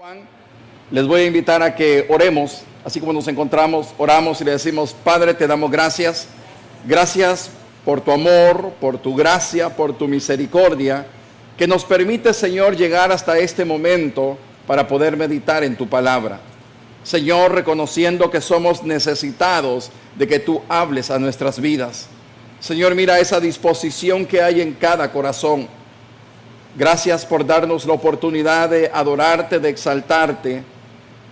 Juan, les voy a invitar a que oremos, así como nos encontramos, oramos y le decimos: Padre, te damos gracias, gracias por tu amor, por tu gracia, por tu misericordia, que nos permite, Señor, llegar hasta este momento para poder meditar en tu palabra. Señor, reconociendo que somos necesitados de que tú hables a nuestras vidas. Señor, mira esa disposición que hay en cada corazón. Gracias por darnos la oportunidad de adorarte, de exaltarte.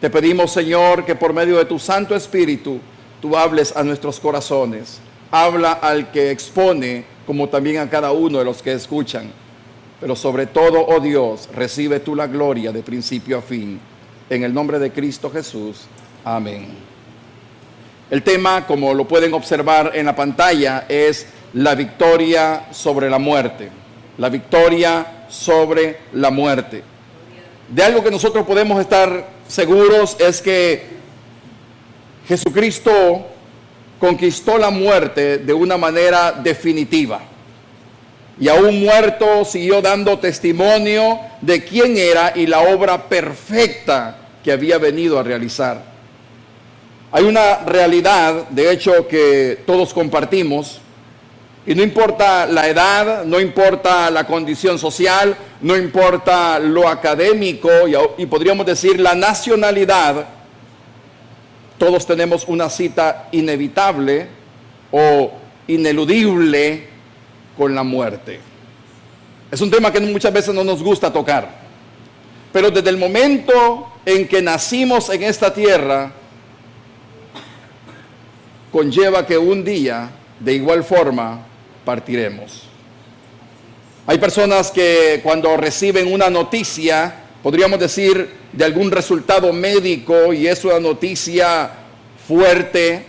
Te pedimos, Señor, que por medio de tu Santo Espíritu, tú hables a nuestros corazones. Habla al que expone, como también a cada uno de los que escuchan. Pero sobre todo, oh Dios, recibe tú la gloria de principio a fin. En el nombre de Cristo Jesús. Amén. El tema, como lo pueden observar en la pantalla, es la victoria sobre la muerte. La victoria sobre la muerte. De algo que nosotros podemos estar seguros es que Jesucristo conquistó la muerte de una manera definitiva. Y aún muerto siguió dando testimonio de quién era y la obra perfecta que había venido a realizar. Hay una realidad, de hecho, que todos compartimos. Y no importa la edad, no importa la condición social, no importa lo académico y podríamos decir la nacionalidad, todos tenemos una cita inevitable o ineludible con la muerte. Es un tema que muchas veces no nos gusta tocar, pero desde el momento en que nacimos en esta tierra, conlleva que un día, de igual forma, partiremos. Hay personas que cuando reciben una noticia, podríamos decir, de algún resultado médico, y es una noticia fuerte,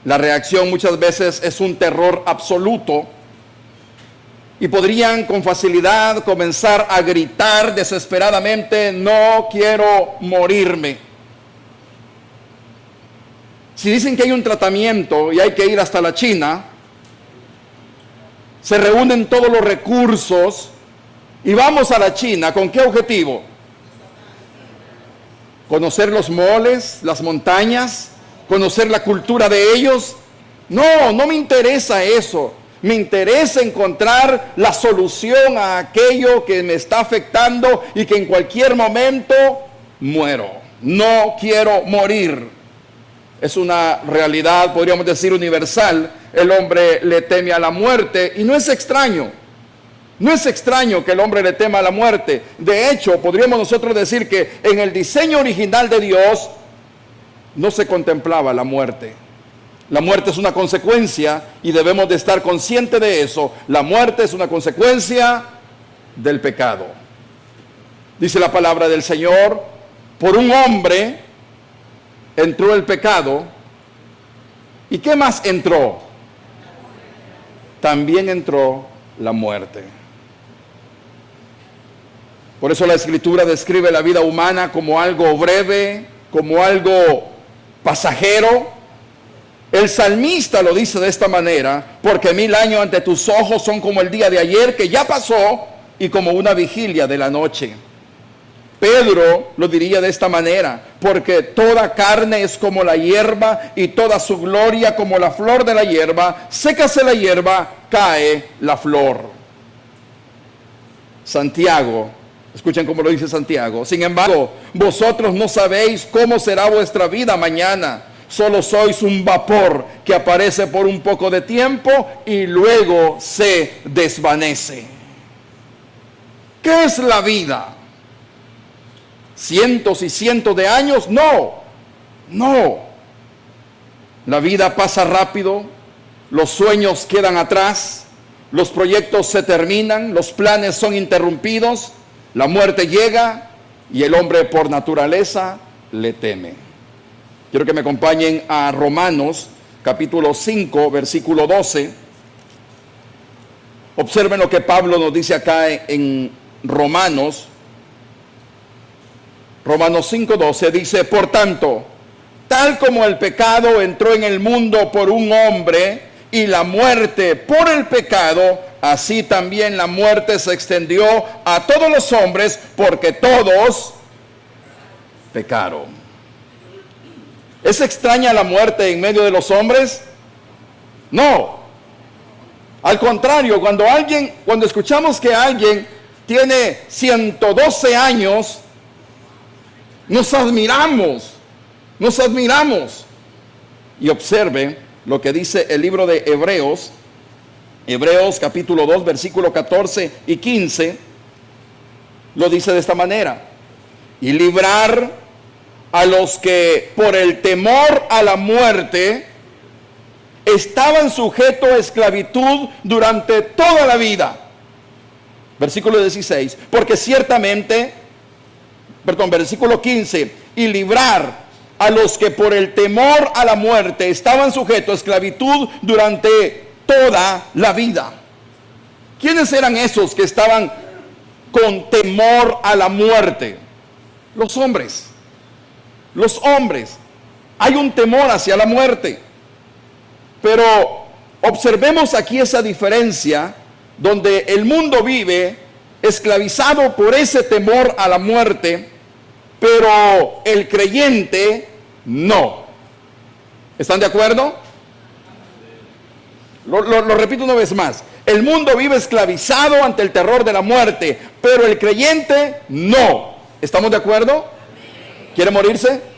la reacción muchas veces es un terror absoluto, y podrían con facilidad comenzar a gritar desesperadamente: no quiero morirme. Si dicen que hay un tratamiento y hay que ir hasta la China, se reúnen todos los recursos y vamos a la China. ¿Con qué objetivo? ¿Conocer los moles, las montañas? ¿Conocer la cultura de ellos? No, no me interesa eso. Me interesa encontrar la solución a aquello que me está afectando y que en cualquier momento muero. No quiero morir. Es una realidad, podríamos decir, universal. El hombre le teme a la muerte y no es extraño. No es extraño que el hombre le tema a la muerte. De hecho, podríamos nosotros decir que en el diseño original de Dios no se contemplaba la muerte. La muerte es una consecuencia y debemos de estar conscientes de eso. La muerte es una consecuencia del pecado. Dice la palabra del Señor: por un hombre entró el pecado. ¿Y qué más entró? También entró la muerte. Por eso la Escritura describe la vida humana como algo breve, como algo pasajero. El salmista lo dice de esta manera: porque 1000 años ante tus ojos son como el día de ayer que ya pasó, y como una vigilia de la noche. Pedro lo diría de esta manera: porque toda carne es como la hierba, y toda su gloria como la flor de la hierba. Sécase la hierba, cae la flor. Santiago, escuchen cómo lo dice Santiago: sin embargo, vosotros no sabéis cómo será vuestra vida mañana. Solo sois un vapor que aparece por un poco de tiempo y luego se desvanece. ¿Qué es la vida? ¿Cientos y cientos de años? No, no. La vida pasa rápido, los sueños quedan atrás, los proyectos se terminan, los planes son interrumpidos, la muerte llega y el hombre por naturaleza le teme. Quiero que me acompañen a Romanos capítulo 5, versículo 12. Observen lo que Pablo nos dice acá en Romanos 5:12, dice: por tanto, tal como el pecado entró en el mundo por un hombre y la muerte por el pecado, así también la muerte se extendió a todos los hombres, porque todos pecaron. ¿Es extraña la muerte en medio de los hombres? No. Al contrario, cuando escuchamos que alguien tiene 112 años, nos admiramos. Y observe lo que dice el libro de Hebreos, Hebreos capítulo 2, versículo 14 y 15, lo dice de esta manera: y librar a los que por el temor a la muerte estaban sujetos a esclavitud durante toda la vida. Versículo 16, porque ciertamente, versículo 15, y librar a los que por el temor a la muerte estaban sujetos a esclavitud durante toda la vida. ¿Quiénes eran esos que estaban con temor a la muerte? Los hombres. Los hombres. Hay un temor hacia la muerte. Pero observemos aquí esa diferencia, donde el mundo vive esclavizado por ese temor a la muerte, pero el creyente no. ¿Están de acuerdo? Lo repito una vez más. El mundo vive esclavizado ante el terror de la muerte, pero el creyente no. ¿Estamos de acuerdo? ¿Quiere morirse?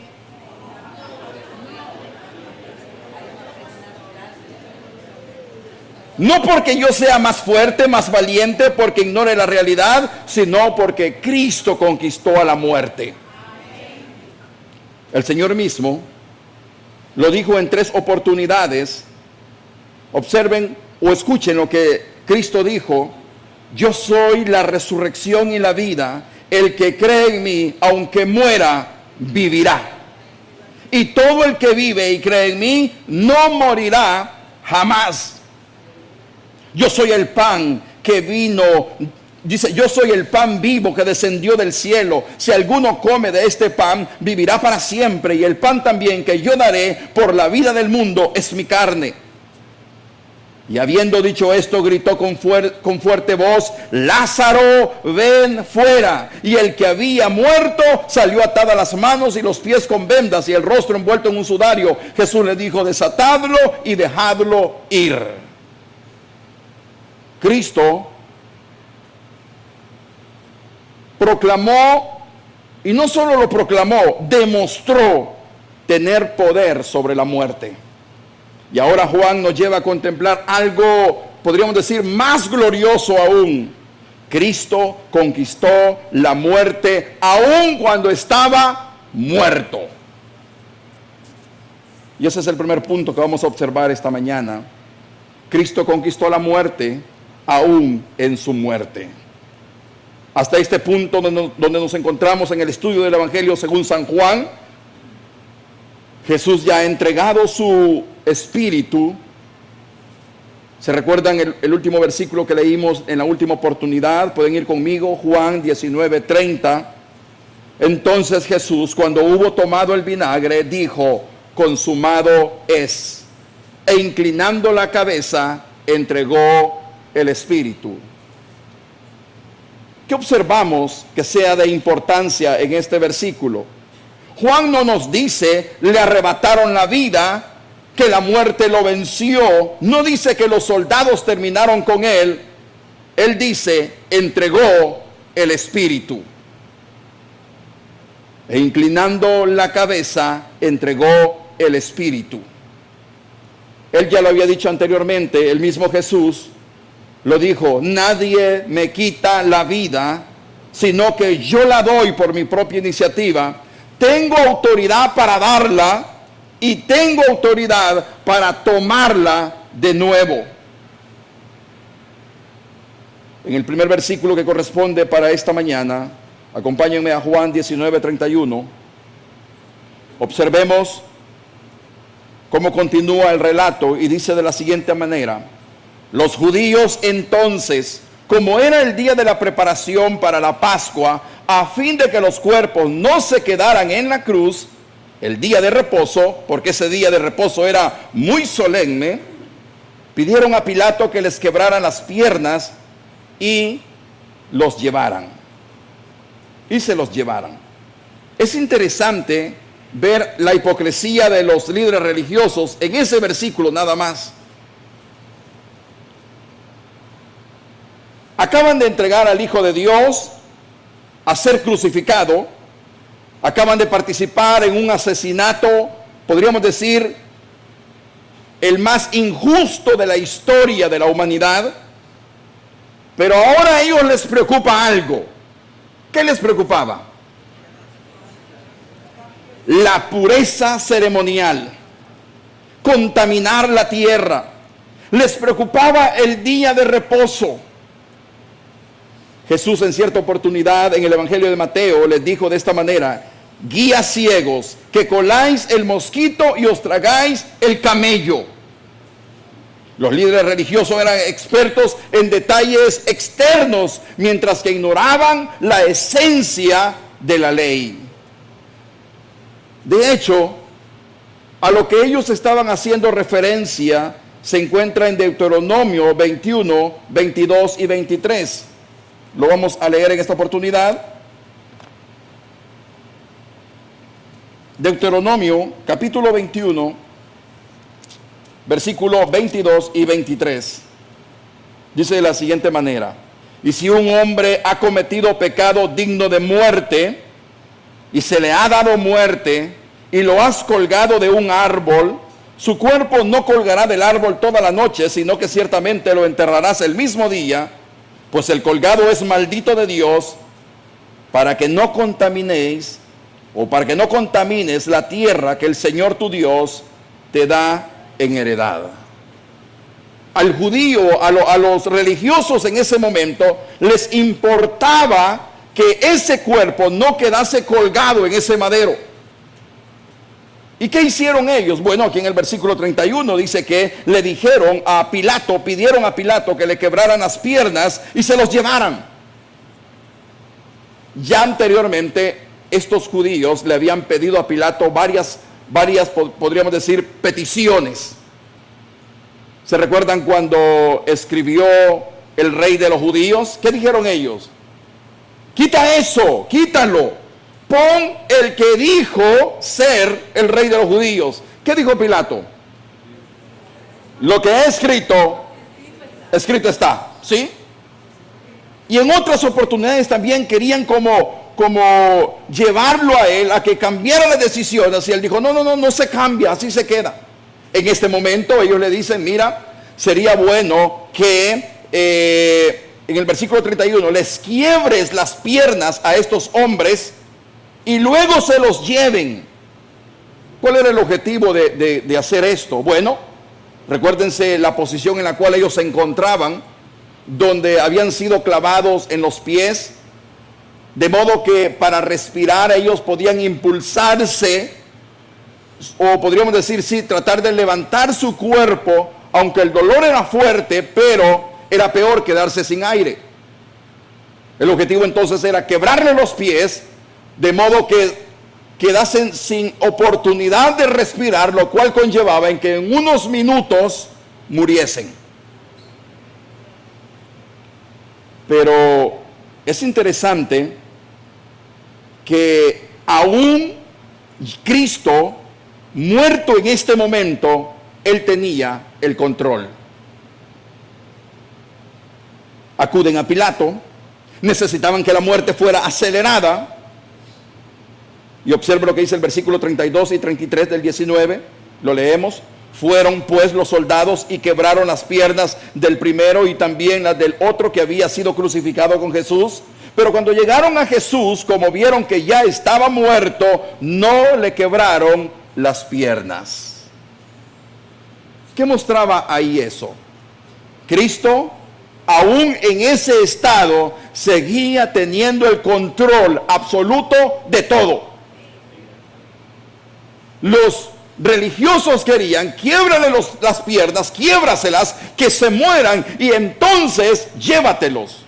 No porque yo sea más fuerte, más valiente, porque ignore la realidad, sino porque Cristo conquistó a la muerte. El Señor mismo lo dijo en 3 oportunidades. Observen o escuchen lo que Cristo dijo: yo soy la resurrección y la vida. El que cree en mí, aunque muera, vivirá. Y todo el que vive y cree en mí, no morirá jamás. Yo soy el pan que vino, dice, yo soy el pan vivo que descendió del cielo. Si alguno come de este pan, vivirá para siempre. Y el pan también que yo daré por la vida del mundo es mi carne. Y habiendo dicho esto, gritó con fuerte voz: Lázaro, ven fuera. Y el que había muerto salió atadas las manos y los pies con vendas y el rostro envuelto en un sudario. Jesús le dijo: desatadlo y dejadlo ir. Cristo proclamó, y no solo lo proclamó, demostró tener poder sobre la muerte. Y ahora Juan nos lleva a contemplar algo, podríamos decir, más glorioso aún. Cristo conquistó la muerte aún cuando estaba muerto. Y ese es el primer punto que vamos a observar esta mañana. Cristo conquistó la muerte aún en su muerte. Hasta este punto donde nos encontramos en el estudio del Evangelio según San Juan, Jesús ya ha entregado su espíritu. ¿Se recuerdan el último versículo que leímos en la última oportunidad? Pueden ir conmigo, Juan 19:30. Entonces Jesús, cuando hubo tomado el vinagre, dijo: consumado es. E inclinando la cabeza, entregó el espíritu. ¿Qué observamos que sea de importancia en este versículo? Juan no nos dice: le arrebataron la vida, que la muerte lo venció. No dice que los soldados terminaron con él. Él dice: entregó el espíritu. E inclinando la cabeza, entregó el espíritu. Él ya lo había dicho anteriormente, el mismo Jesús lo dijo: nadie me quita la vida, sino que yo la doy por mi propia iniciativa. Tengo autoridad para darla y tengo autoridad para tomarla de nuevo. En el primer versículo que corresponde para esta mañana, acompáñenme a Juan 19:31. Observemos cómo continúa el relato y dice de la siguiente manera: los judíos entonces, como era el día de la preparación para la Pascua, a fin de que los cuerpos no se quedaran en la cruz, el día de reposo, porque ese día de reposo era muy solemne, pidieron a Pilato que les quebraran las piernas y los llevaran. Y se los llevaran. Es interesante ver la hipocresía de los líderes religiosos en ese versículo nada más. Acaban de entregar al Hijo de Dios a ser crucificado, acaban de participar en un asesinato, podríamos decir, el más injusto de la historia de la humanidad, pero ahora a ellos les preocupa algo. ¿Qué les preocupaba? La pureza ceremonial, contaminar la tierra. Les preocupaba el día de reposo. Jesús en cierta oportunidad en el Evangelio de Mateo les dijo de esta manera: guías ciegos, que coláis el mosquito y os tragáis el camello. Los líderes religiosos eran expertos en detalles externos, mientras que ignoraban la esencia de la ley. De hecho, a lo que ellos estaban haciendo referencia se encuentra en Deuteronomio 21, 22 y 23. Lo vamos a leer en esta oportunidad. Deuteronomio capítulo 21, versículos 22 y 23. Dice de la siguiente manera: y si un hombre ha cometido pecado digno de muerte, y se le ha dado muerte, y lo has colgado de un árbol, su cuerpo no colgará del árbol toda la noche, sino que ciertamente lo enterrarás el mismo día, pues el colgado es maldito de Dios, para que no contaminéis, o para que no contamines la tierra que el Señor tu Dios te da en heredad. Al judío, a los religiosos en ese momento, les importaba que ese cuerpo no quedase colgado en ese madero. ¿Y qué hicieron ellos? Bueno, aquí en el versículo 31 dice que le dijeron a Pilato, pidieron a Pilato que le quebraran las piernas y se los llevaran. Ya anteriormente estos judíos le habían pedido a Pilato varias, podríamos decir, peticiones. ¿Se recuerdan cuando escribió el rey de los judíos? ¿Qué dijeron ellos? Quita eso, quítalo. Pon el que dijo ser el rey de los judíos. ¿Qué dijo Pilato? Lo que he escrito, escrito está, ¿sí? Y en otras oportunidades también querían como llevarlo a él a que cambiara la decisión. Así él dijo, no se cambia, así se queda. En este momento ellos le dicen, mira, sería bueno que en el versículo 31 les quiebres las piernas a estos hombres y luego se los lleven. ¿Cuál era el objetivo de hacer esto? Bueno, recuérdense la posición en la cual ellos se encontraban, donde habían sido clavados en los pies, de modo que para respirar ellos podían impulsarse, o podríamos decir, sí, tratar de levantar su cuerpo, aunque el dolor era fuerte, pero era peor quedarse sin aire. El objetivo entonces era quebrarle los pies, de modo que quedasen sin oportunidad de respirar, lo cual conllevaba en que en unos minutos muriesen. Pero es interesante que aún Cristo, muerto en este momento, Él tenía el control. Acuden a Pilato, necesitaban que la muerte fuera acelerada. Y observe lo que dice el versículo 32 y 33 del 19, lo leemos. Fueron pues los soldados y quebraron las piernas del primero y también las del otro que había sido crucificado con Jesús. Pero cuando llegaron a Jesús, como vieron que ya estaba muerto, no le quebraron las piernas. ¿Qué mostraba ahí eso? Cristo, aún en ese estado, seguía teniendo el control absoluto de todo. Los religiosos querían, quiébrale las piernas, quiébraselas, que se mueran y entonces llévatelos.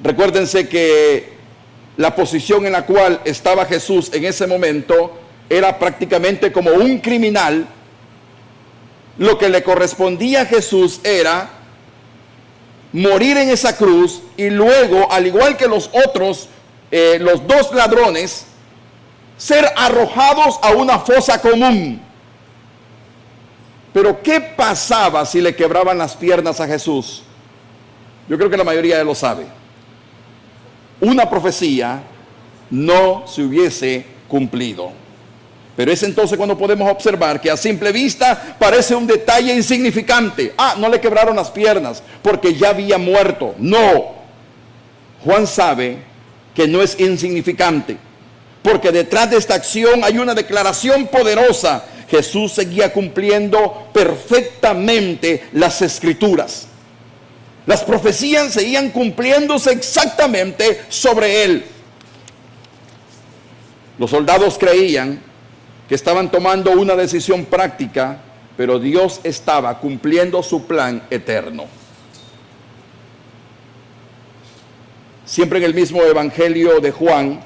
Recuérdense que la posición en la cual estaba Jesús en ese momento era prácticamente como un criminal. Lo que le correspondía a Jesús era morir en esa cruz y luego, al igual que los otros los dos ladrones ser arrojados a una fosa común. Pero ¿qué pasaba si le quebraban las piernas a Jesús? Yo creo que la mayoría ya lo sabe. Una profecía no se hubiese cumplido. Pero es entonces cuando podemos observar que a simple vista parece un detalle insignificante. No le quebraron las piernas porque ya había muerto. No. Juan sabe que no es insignificante, porque detrás de esta acción hay una declaración poderosa. Jesús seguía cumpliendo perfectamente las escrituras. Las profecías seguían cumpliéndose exactamente sobre él. Los soldados creían que estaban tomando una decisión práctica, pero Dios estaba cumpliendo su plan eterno. Siempre en el mismo evangelio de Juan,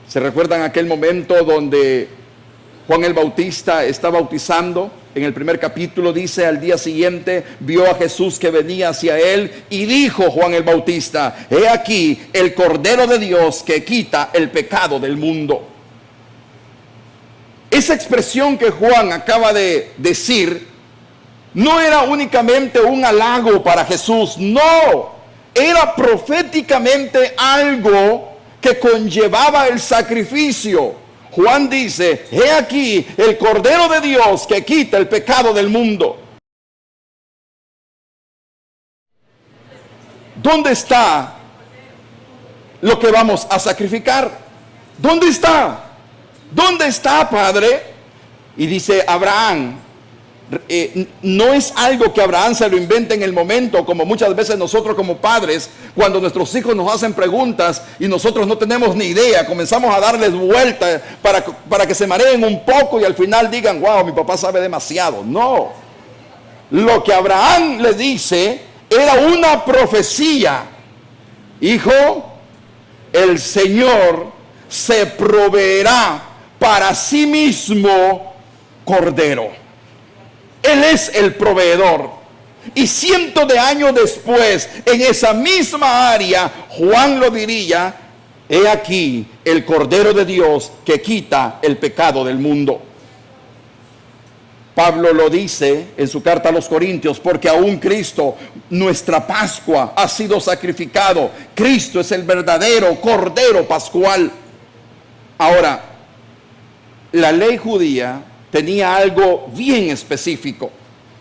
¿se recuerdan aquel momento donde Juan el Bautista está bautizando? En el primer capítulo dice: al día siguiente vio a Jesús que venía hacia él y dijo Juan el Bautista: he aquí el Cordero de Dios que quita el pecado del mundo. Esa expresión que Juan acaba de decir no era únicamente un halago para Jesús, no, era proféticamente algo que conllevaba el sacrificio. Juan dice: he aquí el Cordero de Dios que quita el pecado del mundo. ¿Dónde está lo que vamos a sacrificar? ¿Dónde está? ¿Dónde está, Padre? Y dice Abraham, no es algo que Abraham se lo invente en el momento, como muchas veces nosotros como padres, cuando nuestros hijos nos hacen preguntas y nosotros no tenemos ni idea, comenzamos a darles vuelta para que se mareen un poco y al final digan: wow, mi papá sabe demasiado. No, lo que Abraham le dice era una profecía. Hijo, el Señor se proveerá para sí mismo cordero. Él es el proveedor. Y cientos de años después, en esa misma área, Juan lo diría: he aquí el Cordero de Dios que quita el pecado del mundo. Pablo lo dice en su carta a los Corintios: porque aún Cristo, nuestra Pascua, ha sido sacrificado. Cristo es el verdadero Cordero Pascual. Ahora, la ley judía tenía algo bien específico.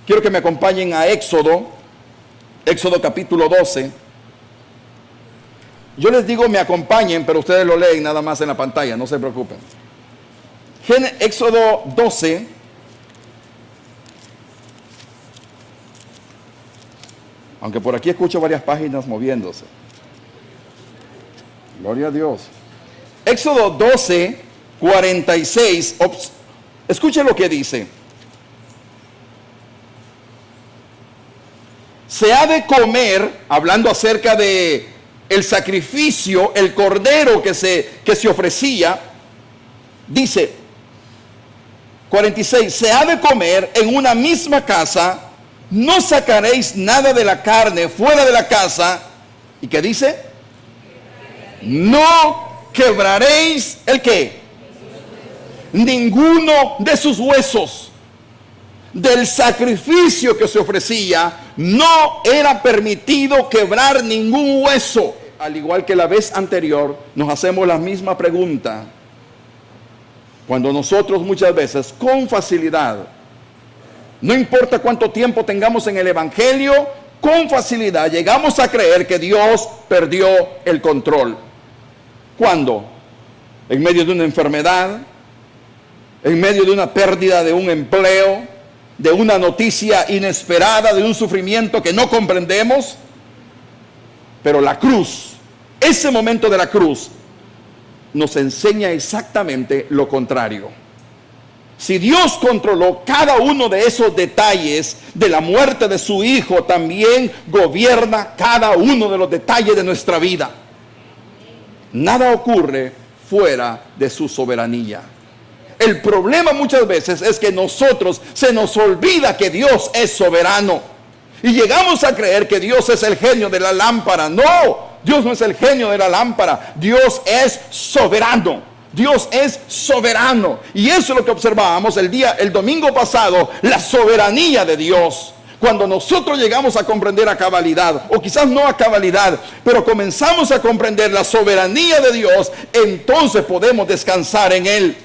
Quiero que me acompañen a Éxodo capítulo 12. Yo les digo me acompañen, pero ustedes lo leen nada más en la pantalla, no se preocupen. Éxodo 12. Aunque por aquí escucho varias páginas moviéndose. Gloria a Dios. Éxodo 12, 46. Escuchen lo que dice. Se ha de comer, hablando acerca de el sacrificio, el cordero que se ofrecía. Dice 46: se ha de comer en una misma casa, no sacaréis nada de la carne fuera de la casa. ¿Y qué dice? No quebraréis ¿el qué? Ninguno de sus huesos. Del sacrificio que se ofrecía no era permitido quebrar ningún hueso. Al igual que la vez anterior, nos hacemos la misma pregunta cuando nosotros muchas veces con facilidad, no importa cuánto tiempo tengamos en el evangelio, con facilidad llegamos a creer que Dios perdió el control. ¿Cuándo? En medio de una enfermedad, en medio de una pérdida de un empleo, de una noticia inesperada, de un sufrimiento que no comprendemos. Pero la cruz, ese momento de la cruz, nos enseña exactamente lo contrario. Si Dios controló cada uno de esos detalles de la muerte de su Hijo, también gobierna cada uno de los detalles de nuestra vida. Nada ocurre fuera de su soberanía. El problema muchas veces es que nosotros se nos olvida que Dios es soberano y llegamos a creer que Dios es el genio de la lámpara. No, Dios no es el genio de la lámpara. Dios es soberano. Dios es soberano. Y eso es lo que observábamos el domingo pasado, la soberanía de Dios. Cuando nosotros llegamos a comprender a cabalidad, o quizás no a cabalidad, pero comenzamos a comprender la soberanía de Dios, entonces podemos descansar en Él.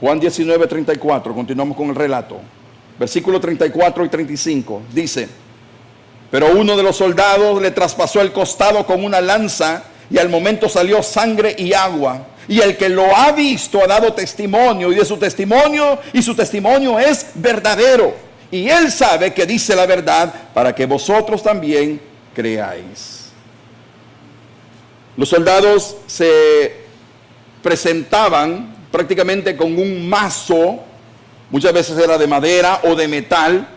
Juan 19:34, continuamos con el relato. Versículos 34 y 35, dice: pero uno de los soldados le traspasó el costado con una lanza, y al momento salió sangre y agua. Y el que lo ha visto ha dado testimonio, y de su testimonio, y su testimonio es verdadero. Y él sabe que dice la verdad, para que vosotros también creáis. Los soldados se presentaban prácticamente con un mazo, muchas veces era de madera o de metal,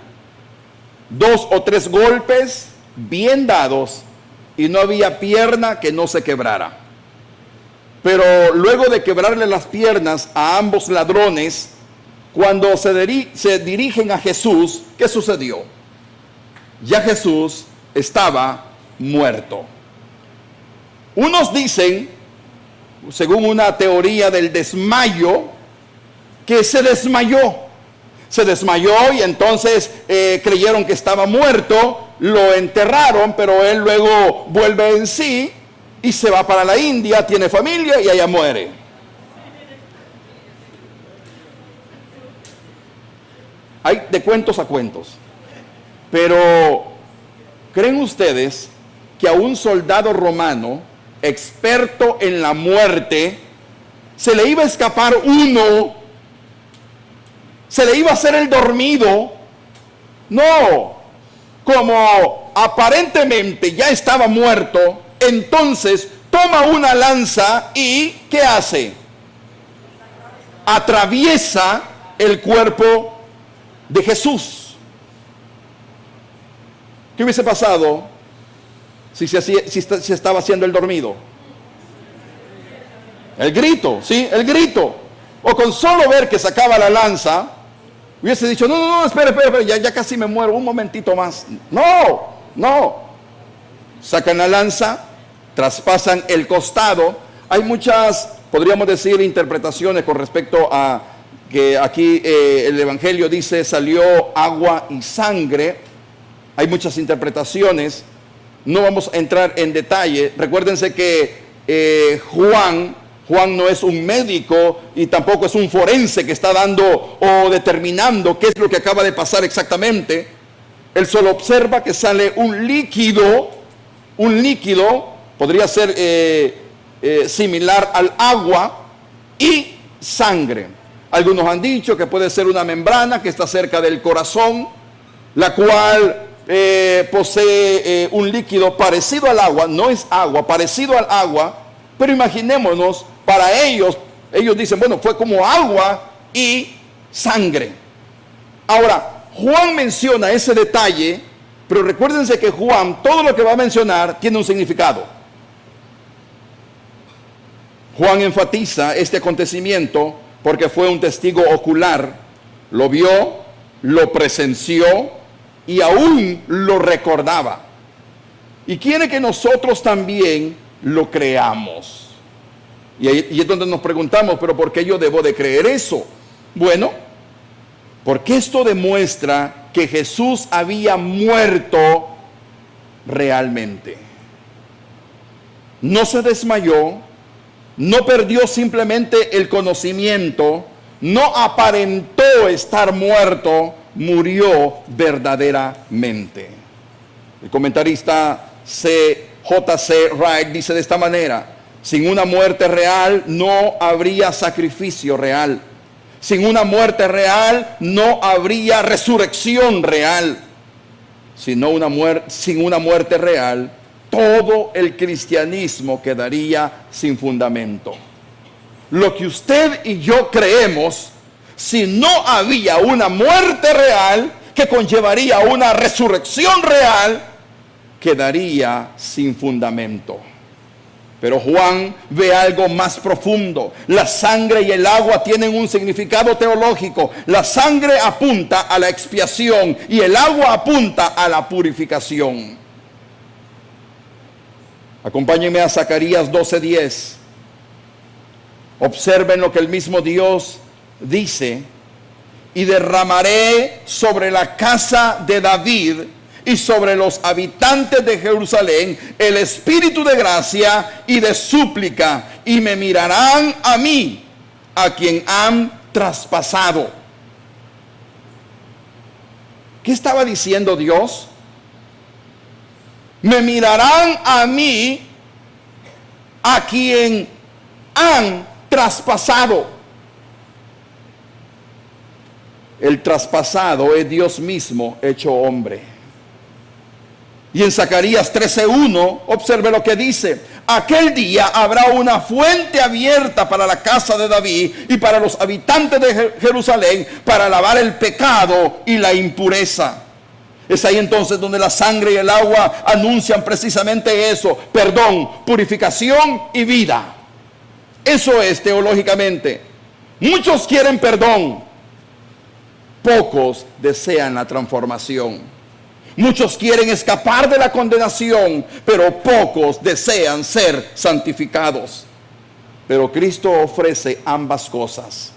2 o 3 golpes bien dados, y no había pierna que no se quebrara. Pero luego de quebrarle las piernas a ambos ladrones, cuando se dirigen a Jesús, ¿qué sucedió? Ya Jesús estaba muerto. Unos dicen, según una teoría del desmayo, que se desmayó. Se desmayó y entonces creyeron que estaba muerto, lo enterraron, pero él luego vuelve en sí y se va para la India, tiene familia y allá muere. Hay de cuentos a cuentos. Pero, ¿creen ustedes que a un soldado romano, experto en la muerte, se le iba a escapar uno? ¿Se le iba a hacer el dormido? No. Como aparentemente ya estaba muerto, entonces toma una lanza y ¿qué hace? Atraviesa el cuerpo de Jesús. ¿Qué hubiese pasado si se estaba haciendo el dormido? El grito, ¿sí? El grito. O con solo ver que sacaba la lanza, hubiese dicho, no, espera, ya casi me muero, un momentito más. No. Sacan la lanza, traspasan el costado. Hay muchas, podríamos decir, interpretaciones con respecto a que aquí el Evangelio dice salió agua y sangre. Hay muchas interpretaciones. No vamos a entrar en detalle. Recuérdense que Juan no es un médico y tampoco es un forense que está dando o determinando qué es lo que acaba de pasar exactamente. Él solo observa que sale un líquido, podría ser similar al agua, y sangre. Algunos han dicho que puede ser una membrana que está cerca del corazón, la cual posee un líquido parecido al agua, no es agua, parecido al agua, pero imaginémonos, para ellos dicen, bueno, fue como agua y sangre. Ahora, Juan menciona ese detalle, pero recuérdense que Juan, todo lo que va a mencionar, tiene un significado. Juan enfatiza este acontecimiento porque fue un testigo ocular, lo vio, lo presenció y aún lo recordaba. Y quiere que nosotros también lo creamos. Y es donde nos preguntamos, pero ¿por qué yo debo de creer eso? Bueno, porque esto demuestra que Jesús había muerto realmente. No se desmayó, no perdió simplemente el conocimiento, no aparentó estar muerto, murió verdaderamente. El comentarista J.C. Wright dice de esta manera: sin una muerte real no habría sacrificio real. Sin una muerte real no habría resurrección real. Sin una muerte real, todo el cristianismo quedaría sin fundamento. Lo que usted y yo creemos, si no había una muerte real que conllevaría una resurrección real, quedaría sin fundamento. Pero Juan ve algo más profundo. La sangre y el agua tienen un significado teológico. La sangre apunta a la expiación y el agua apunta a la purificación. Acompáñenme a Zacarías 12:10. Observen lo que el mismo Dios dice: y derramaré sobre la casa de David y sobre los habitantes de Jerusalén el espíritu de gracia y de súplica, y me mirarán a mí, a quien han traspasado. ¿Qué estaba diciendo Dios? Me mirarán a mí, a quien han traspasado. El traspasado es Dios mismo hecho hombre. Y en Zacarías 13:1, observe lo que dice: aquel día habrá una fuente abierta para la casa de David y para los habitantes de Jerusalén, para lavar el pecado y la impureza. Es ahí entonces donde la sangre y el agua anuncian precisamente eso: perdón, purificación y vida. Eso es teológicamente. Muchos quieren perdón, pocos desean la transformación. Muchos quieren escapar de la condenación, pero pocos desean ser santificados. Pero Cristo ofrece ambas cosas: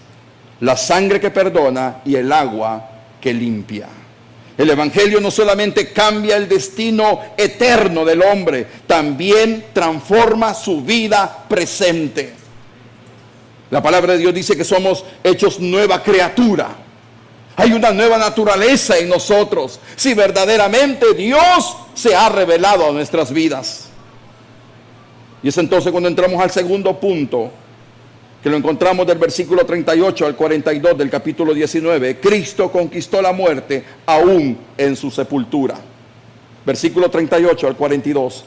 la sangre que perdona y el agua que limpia. El Evangelio no solamente cambia el destino eterno del hombre, también transforma su vida presente. La palabra de Dios dice que somos hechos nueva criatura. Hay una nueva naturaleza en nosotros, si verdaderamente Dios se ha revelado a nuestras vidas. Y es entonces cuando entramos al segundo punto, que lo encontramos del versículo 38 al 42 del capítulo 19. Cristo conquistó la muerte aún en su sepultura. Versículo 38 al 42.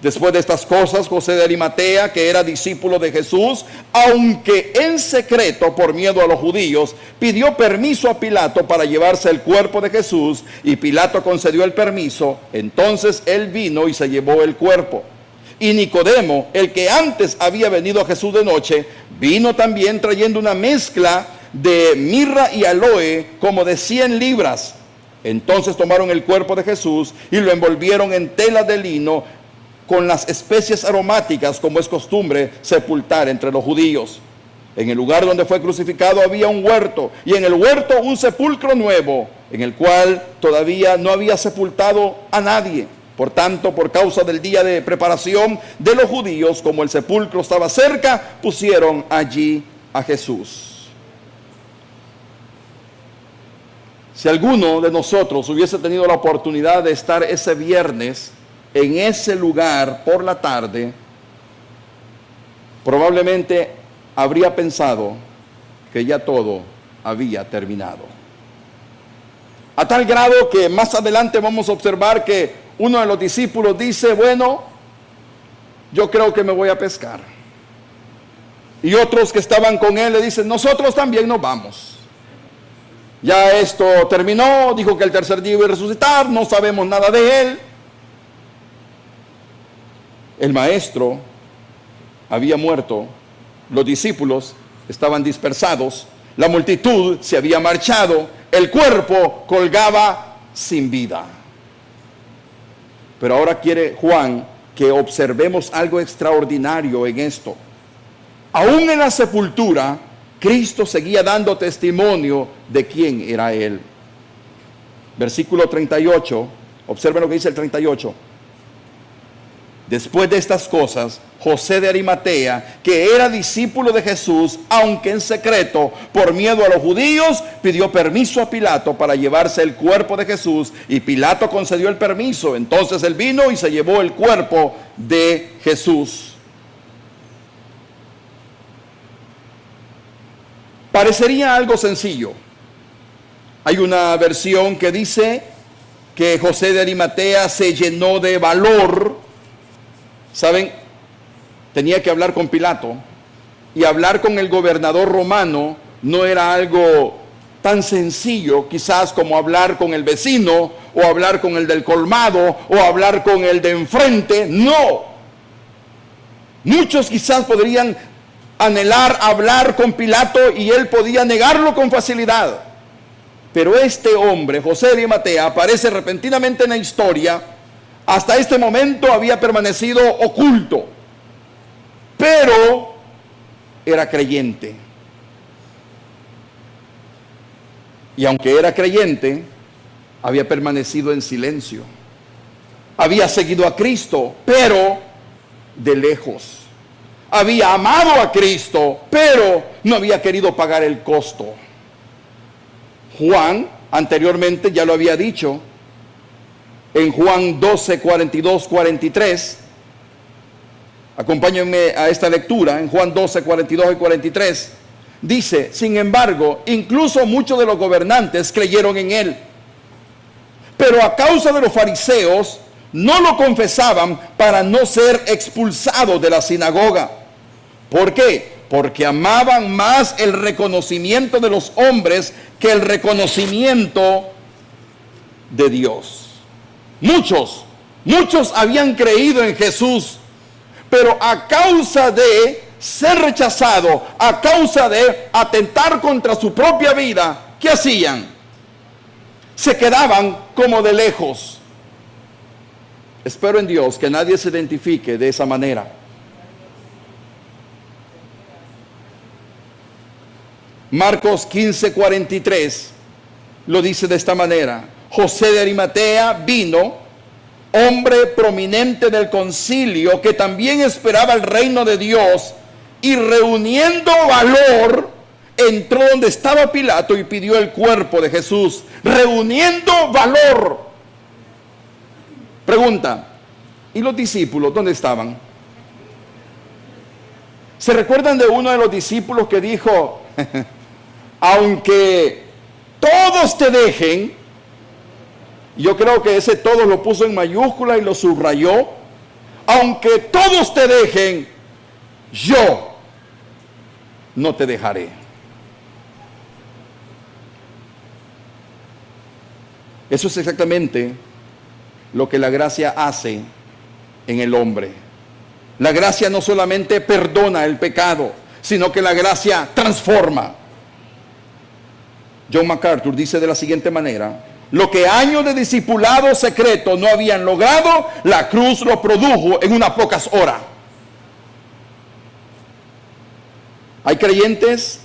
Después de estas cosas, José de Arimatea, que era discípulo de Jesús, aunque en secreto por miedo a los judíos, pidió permiso a Pilato para llevarse el cuerpo de Jesús, y Pilato concedió el permiso. Entonces él vino y se llevó el cuerpo. Y Nicodemo, el que antes había venido a Jesús de noche, vino también trayendo una mezcla de mirra y aloe, como de 100 libras. Entonces tomaron el cuerpo de Jesús y lo envolvieron en telas de lino, con las especias aromáticas, como es costumbre sepultar entre los judíos. En el lugar donde fue crucificado había un huerto, y en el huerto un sepulcro nuevo, en el cual todavía no había sepultado a nadie. Por tanto, por causa del día de preparación de los judíos, como el sepulcro estaba cerca, pusieron allí a Jesús. Si alguno de nosotros hubiese tenido la oportunidad de estar ese viernes en ese lugar por la tarde, probablemente habría pensado que ya todo había terminado. A tal grado que más adelante vamos a observar que uno de los discípulos dice: bueno, yo creo que me voy a pescar. Y otros que estaban con él le dicen: nosotros también nos vamos. Ya esto terminó, dijo que el tercer día iba a resucitar, no sabemos nada de él. El maestro había muerto, los discípulos estaban dispersados, la multitud se había marchado, el cuerpo colgaba sin vida. Pero ahora quiere Juan que observemos algo extraordinario en esto. Aún en la sepultura, Cristo seguía dando testimonio de quién era Él. Versículo 38, observen lo que dice el 38. Después de estas cosas, José de Arimatea, que era discípulo de Jesús, aunque en secreto, por miedo a los judíos, pidió permiso a Pilato para llevarse el cuerpo de Jesús, y Pilato concedió el permiso. Entonces él vino y se llevó el cuerpo de Jesús. Parecería algo sencillo. Hay una versión que dice que José de Arimatea se llenó de valor. ¿Saben? Tenía que hablar con Pilato, y hablar con el gobernador romano no era algo tan sencillo quizás como hablar con el vecino, o hablar con el del colmado, o hablar con el de enfrente. No. Muchos quizás podrían anhelar hablar con Pilato y él podía negarlo con facilidad. Pero este hombre, José de Arimatea, aparece repentinamente en la historia, hasta este momento había permanecido oculto, pero era creyente. Y aunque era creyente, había permanecido en silencio. Había seguido a Cristo, pero de lejos. Había amado a Cristo, pero no había querido pagar el costo. Juan anteriormente ya lo había dicho en Juan 12, 42, 43. Acompáñenme a esta lectura en Juan 12, 42 y 43. Dice: sin embargo, incluso muchos de los gobernantes creyeron en él, pero a causa de los fariseos no lo confesaban para no ser expulsados de la sinagoga. ¿Por qué? Porque amaban más el reconocimiento de los hombres que el reconocimiento de Dios. Muchos habían creído en Jesús, pero a causa de ser rechazado, a causa de atentar contra su propia vida, ¿qué hacían? Se quedaban como de lejos. Espero en Dios que nadie se identifique de esa manera. Marcos 15, 43 lo dice de esta manera: José de Arimatea vino, hombre prominente del concilio, que también esperaba el reino de Dios, y reuniendo valor, entró donde estaba Pilato y pidió el cuerpo de Jesús. Reuniendo valor. Pregunta: ¿y los discípulos dónde estaban? ¿Se recuerdan de uno de los discípulos que dijo: aunque todos te dejen? Yo creo que ese todos lo puso en mayúscula y lo subrayó. Aunque todos te dejen, yo no te dejaré. Eso es exactamente lo que la gracia hace en el hombre. La gracia no solamente perdona el pecado, sino que la gracia transforma. John MacArthur dice de la siguiente manera: lo que años de discipulado secreto no habían logrado, la cruz lo produjo en unas pocas horas. Hay creyentes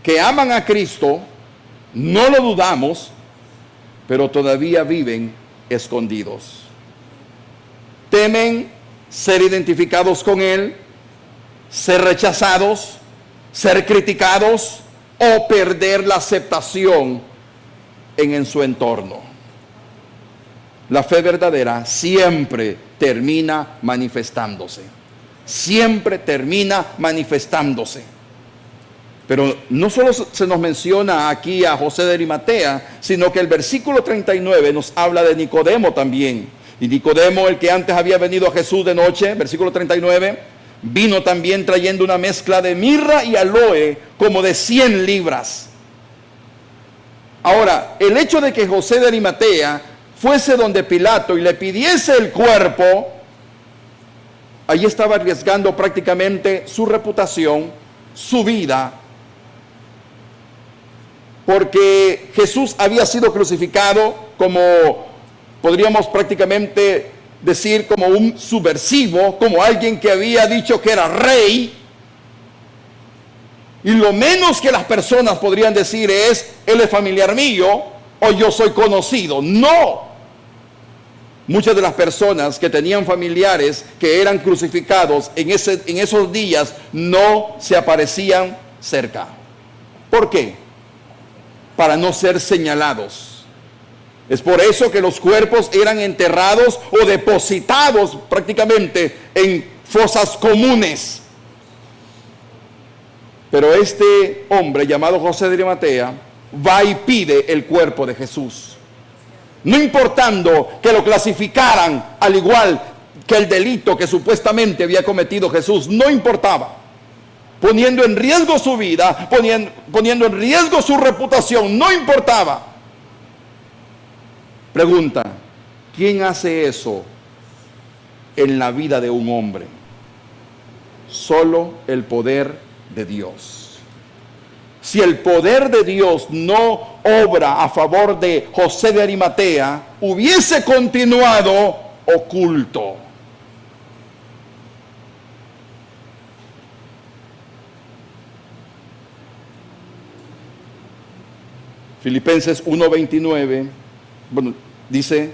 que aman a Cristo, no lo dudamos, pero todavía viven escondidos. Temen ser identificados con Él, ser rechazados, ser criticados o perder la aceptación en su entorno. La fe verdadera siempre termina manifestándose. Siempre termina manifestándose. Pero no solo se nos menciona aquí a José de Arimatea, sino que el versículo 39 nos habla de Nicodemo también. Y Nicodemo, el que antes había venido a Jesús de noche, versículo 39, vino también trayendo una mezcla de mirra y aloe como de 100 libras. Ahora, el hecho de que José de Arimatea fuese donde Pilato y le pidiese el cuerpo, allí estaba arriesgando prácticamente su reputación, su vida, porque Jesús había sido crucificado como, podríamos prácticamente decir, como un subversivo, como alguien que había dicho que era rey. Y lo menos que las personas podrían decir es: él es familiar mío o yo soy conocido. No. Muchas de las personas que tenían familiares que eran crucificados en esos días no se aparecían cerca. ¿Por qué? Para no ser señalados. Es por eso que los cuerpos eran enterrados o depositados prácticamente en fosas comunes. Pero este hombre llamado José de Arimatea va y pide el cuerpo de Jesús. No importando que lo clasificaran al igual que el delito que supuestamente había cometido Jesús, no importaba. Poniendo en riesgo su vida, poniendo en riesgo su reputación, no importaba. Pregunta: ¿quién hace eso en la vida de un hombre? Solo el poder de Dios. si el poder de Dios no obra a favor de José de Arimatea, hubiese continuado oculto. Filipenses 1:29, bueno, dice,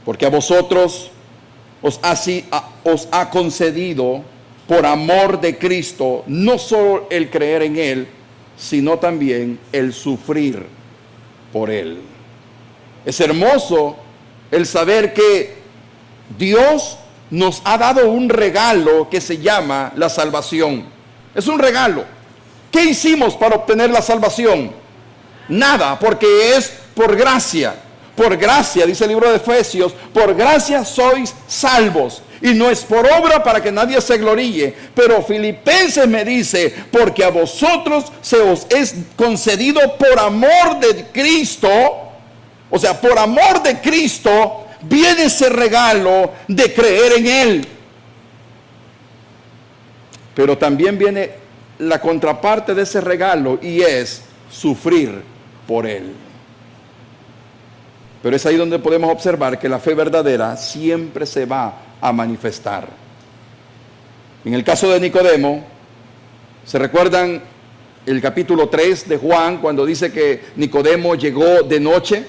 porque a vosotros os ha concedido por amor de Cristo, no solo el creer en Él, sino también el sufrir por Él. Es hermoso el saber que Dios nos ha dado un regalo que se llama la salvación. Es un regalo. ¿Qué hicimos para obtener la salvación? Nada, porque es por gracia. Por gracia, dice el libro de Efesios, por gracia sois salvos. Y no es por obra para que nadie se gloríe. Pero Filipenses me dice, porque a vosotros se os es concedido por amor de Cristo. O sea, por amor de Cristo viene ese regalo de creer en Él. Pero también viene la contraparte de ese regalo, y es sufrir por Él. Pero es ahí donde podemos observar que la fe verdadera siempre se va a manifestar. En el caso de Nicodemo, ¿se recuerdan el capítulo 3 de Juan, cuando dice que Nicodemo llegó de noche?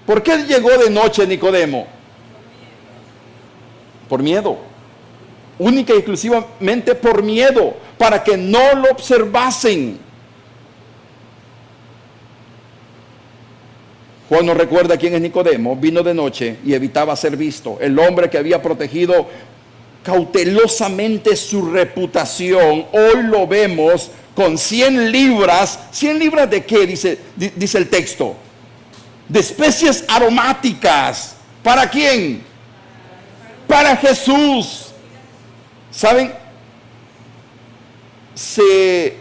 ¿Por qué llegó de noche Nicodemo? Por miedo. Única y exclusivamente por miedo, para que no lo observasen. Juan nos recuerda quién es Nicodemo. Vino de noche y evitaba ser visto. El hombre que había protegido cautelosamente su reputación, hoy lo vemos con 100 libras. ¿100 libras de qué? Dice el texto. De especies aromáticas. ¿Para quién? Para Jesús. ¿Saben? Se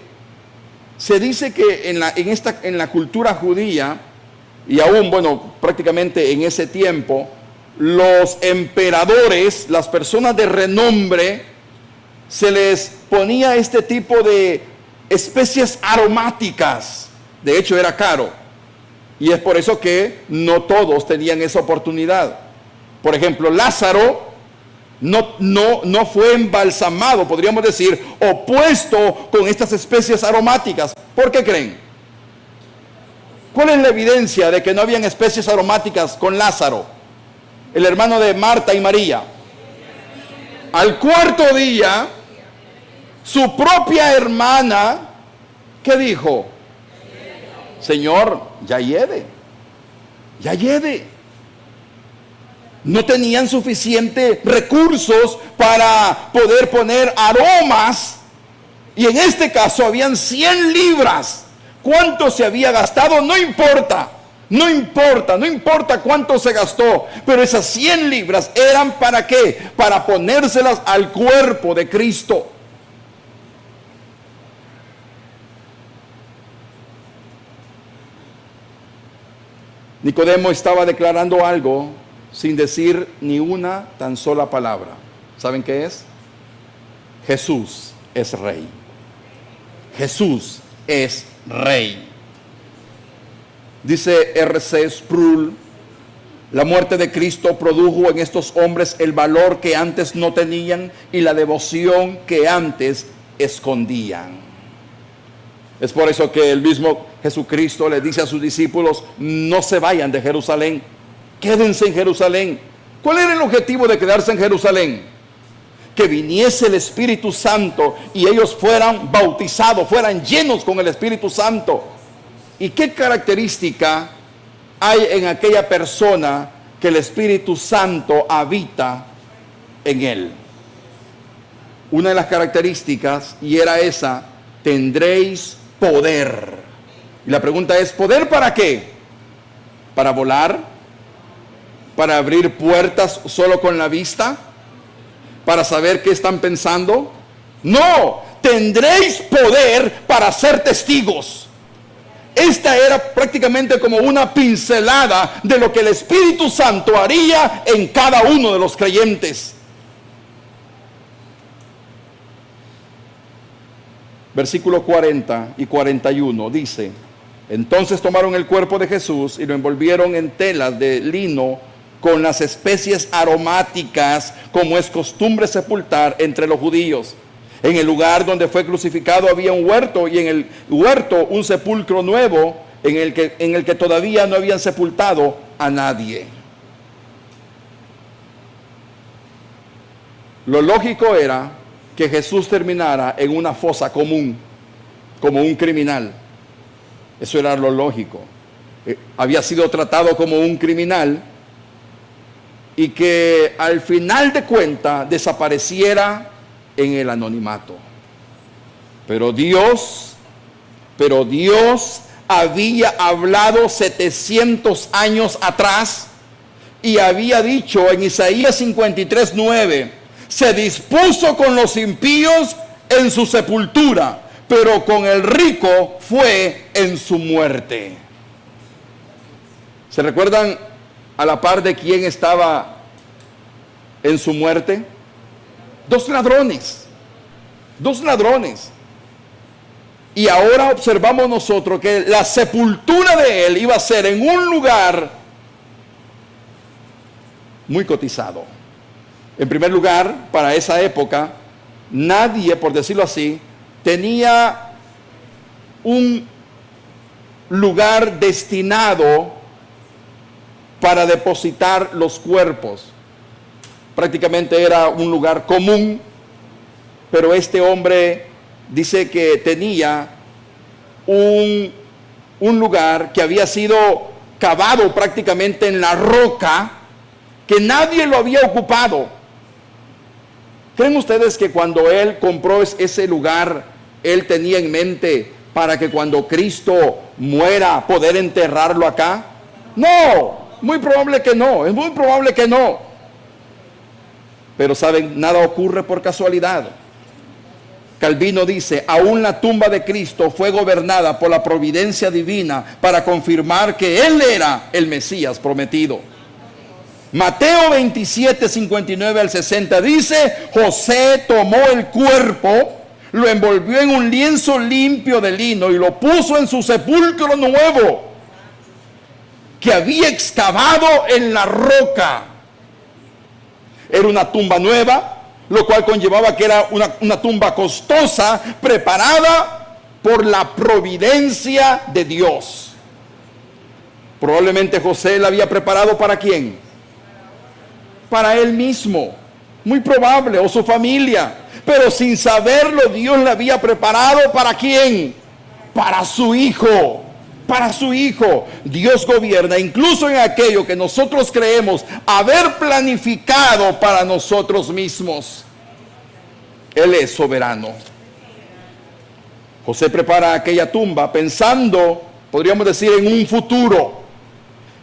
dice que en la cultura judía, y aún, bueno, prácticamente en ese tiempo, los emperadores, las personas de renombre, se les ponía este tipo de especies aromáticas. De hecho, era caro. Y es por eso que no todos tenían esa oportunidad. Por ejemplo, Lázaro no fue embalsamado, podríamos decir, o puesto con estas especies aromáticas. ¿Por qué creen? ¿Cuál es la evidencia de que no habían especies aromáticas con Lázaro, el hermano de Marta y María? Al cuarto día, su propia hermana, ¿qué dijo? Señor, ya hiede. No tenían suficientes recursos para poder poner aromas, y en este caso habían 100 libras. ¿Cuánto se había gastado? No importa cuánto se gastó, pero esas 100 libras eran ¿para qué? Para ponérselas al cuerpo de Cristo. Nicodemo estaba declarando algo sin decir ni una tan sola palabra. ¿Saben qué es? Jesús es Rey. Jesús es Rey. Dice R.C. Sproul, la muerte de Cristo produjo en estos hombres el valor que antes no tenían y la devoción que antes escondían. Es por eso que el mismo Jesucristo le dice a sus discípulos, no se vayan de Jerusalén, quédense en Jerusalén. ¿Cuál era el objetivo de quedarse en Jerusalén? Que viniese el Espíritu Santo y ellos fueran bautizados, fueran llenos con el Espíritu Santo. ¿Y qué característica hay en aquella persona que el Espíritu Santo habita en él? Una de las características, y era esa, tendréis poder. Y la pregunta es, ¿poder para qué? ¿Para volar? ¿Para abrir puertas solo con la vista? ¿Para saber qué están pensando? No, tendréis poder para ser testigos. Esta era prácticamente como una pincelada de lo que el Espíritu Santo haría en cada uno de los creyentes. versículos 40 y 41, dice: entonces tomaron el cuerpo de Jesús y lo envolvieron en telas de lino con las especies aromáticas, como es costumbre sepultar entre los judíos. En el lugar donde fue crucificado había un huerto, y en el huerto un sepulcro nuevo en el que todavía no habían sepultado a nadie. Lo lógico era que Jesús terminara en una fosa común, como un criminal. Eso era lo lógico. Había sido tratado como un criminal y que al final de cuentas desapareciera en el anonimato. Pero Dios había hablado 700 años atrás y había dicho en Isaías 53:9: se dispuso con los impíos en su sepultura, pero con el rico fue en su muerte. ¿Se recuerdan a la par de quién estaba en su muerte? Dos ladrones. Y ahora observamos nosotros que la sepultura de él iba a ser en un lugar muy cotizado. En primer lugar, para esa época, nadie, por decirlo así, tenía un lugar destinado para depositar los cuerpos. Prácticamente era un lugar común, pero este hombre dice que tenía un lugar que había sido cavado prácticamente en la roca, que nadie lo había ocupado. ¿Creen ustedes que cuando él compró ese lugar, él tenía en mente para que cuando Cristo muera poder enterrarlo acá? No, muy probable que no, es muy probable que no. Pero saben, nada ocurre por casualidad. Calvino dice: aún la tumba de Cristo fue gobernada por la providencia divina para confirmar que él era el Mesías prometido. Mateo 27, 59 al 60 dice: José tomó el cuerpo, lo envolvió en un lienzo limpio de lino y lo puso en su sepulcro nuevo, que había excavado en la roca. Era una tumba nueva, lo cual conllevaba que era una tumba costosa, preparada por la providencia de Dios. Probablemente José la había preparado ¿para quién? Para él mismo, muy probable, o su familia. Pero sin saberlo, Dios la había preparado ¿para quién? Para su hijo. Para su hijo. Dios gobierna incluso en aquello que nosotros creemos haber planificado para nosotros mismos. Él es soberano. José prepara aquella tumba pensando, podríamos decir, en un futuro.